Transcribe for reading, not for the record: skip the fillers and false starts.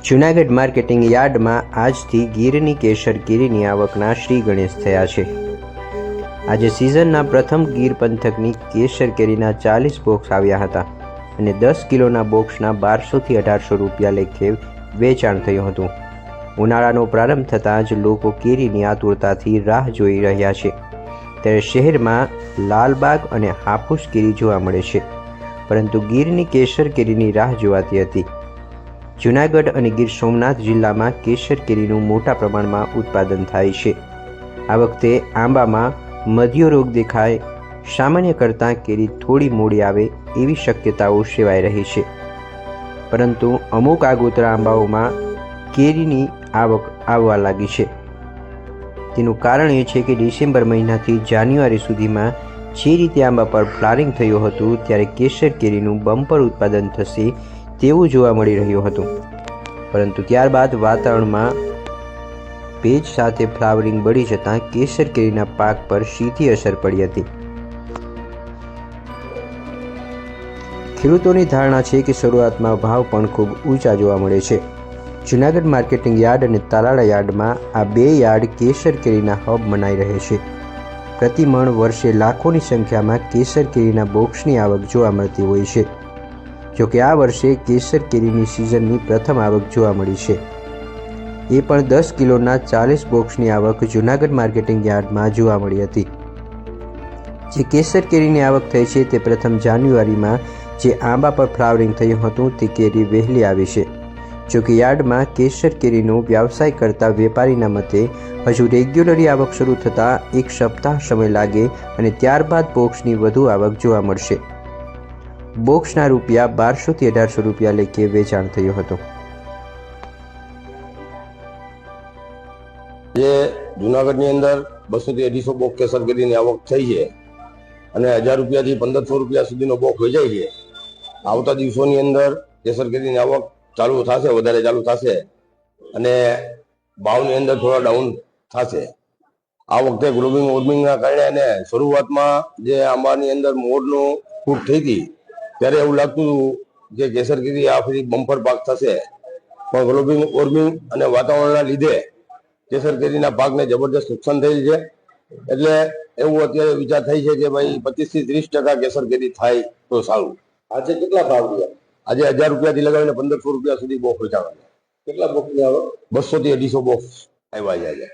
Junagadh marketing યાર્ડમાં આજથી ગીરની કેસર કેરીની આવકના શ્રી ગણેશ થયા છે। આજે સિઝનના પ્રથમ ગીર પંથકની કેસર કેરીના 40 બોક્સ આવ્યા હતા અને 10 કિલોના બોક્સના 1200થી 1800 રૂપિયા લેખે વેચાણ થયું હતું। ઉનાળાનો પ્રારંભ થતાં જ લોકો કેરીની આતુરતાથી રાહ જોઈ રહ્યા છે। ત્યારે શહેરમાં લાલબાગ અને હાફૂસ કેરી જોવા મળે છે, પરંતુ ગીરની કેસર કેરીની રાહ જોવાતી હતી। જૂનાગઢ અને ગીર સોમનાથ જિલ્લામાં કેસર કેરીનું મોટા પ્રમાણમાં ઉત્પાદન થાય છે। આ વખતે આંબામાં મધ્યો રોગ દેખાય, સામાન્ય કરતાં કેરી થોડી મોડી આવે એવી શક્યતાઓ સેવાઈ રહી છે, પરંતુ અમુક આગોતરા આંબાઓમાં કેરીની આવક આવવા લાગી છે। તેનું કારણ એ છે કે ડિસેમ્બર મહિનાથી જાન્યુઆરી સુધીમાં જે રીતે આંબા પર ફ્લાવરિંગ થયું હતું ત્યારે કેસર કેરીનું બમ્પર ઉત્પાદન થશે તેવું જોવા મળી રહ્યું હતું, પરંતુ ત્યારબાદ વાતાવરણમાં ભેજ સાથે ફ્લાવરિંગ બળી જતાં કેસર કેરીના પાક પર સીધી અસર પડી હતી। ખેડૂતોની ધારણા છે કે શરૂઆતમાં ભાવ પણ ખૂબ ઊંચા જોવા મળે છે। જૂનાગઢ માર્કેટિંગ યાર્ડ અને તાલાળા યાર્ડમાં આ બે યાર્ડ કેસર કેરીના હબ મનાઈ રહે છે। પ્રતિ મણ વર્ષે લાખોની સંખ્યામાં કેસર કેરીના બોક્સની આવક જોવા મળતી હોય છે। જોકે આ વર્ષે કેસર કેરીની સિઝનની પ્રથમ આવક જોવા મળી છે, એ પણ 10 કિલોના 40 બોક્સની આવક જૂનાગઢ માર્કેટિંગ યાર્ડમાં જોવા મળી હતી। જે કેસર કેરીની આવક થઈ છે તે પ્રથમ જાન્યુઆરીમાં જે આંબા પર ફ્લાવરિંગ થયું હતું તે કેરી વહેલી આવી છે। જોકે યાર્ડમાં કેસર કેરીનો વ્યવસાય કરતા વેપારીના મતે હજુ રેગ્યુલરી આવક શરૂ થતાં એક સપ્તાહ સમય લાગે અને ત્યારબાદ બોક્સની વધુ આવક જોવા મળશે। બોક્સના રૂપિયા 1200થી 1800 રૂપિયા લેખે વેચાણ થયું હતું। જે જૂનાગઢની અંદર 200 થી 250 બોક્સ કેસર કેરીની આવક થઈ છે અને 1000 રૂપિયાથી 1500 રૂપિયા સુધીનો બોક્સ વેચાય છે। આવતા દિવસોની અંદર કેસર કેરીની આવક ચાલુ થશે, વધારે ચાલુ થશે અને ભાવની અંદર થોડા ડાઉન થશે। આ વખતે ગ્લોબલ વોર્મિંગના કારણે અને શરૂઆતમાં જે આંબાની અંદર મોરનું ફૂટ થઈ હતી ત્યારે એવું લાગતું હતું કે કેસર કેરી આ ફરી બમ્પર પાક થશે, પણ ગ્લોબલ વોર્મિંગ અને વાતાવરણના લીધે કેસર કેરીના પાકને જબરદસ્ત નુકસાન થયેલ છે। એટલે એવું અત્યારે વિચાર થાય છે કે ભાઈ 25 થી 30% કેસર કેરી થાય તો સારું। આજે કેટલા ભાવ છે? આજે 1000 રૂપિયાથી લગાવીને 1500 રૂપિયા સુધી બોક્સ વેચાવાના। કેટલા બોક્સની આવક? 200 થી 250 બોક્સ આવ્યા છે।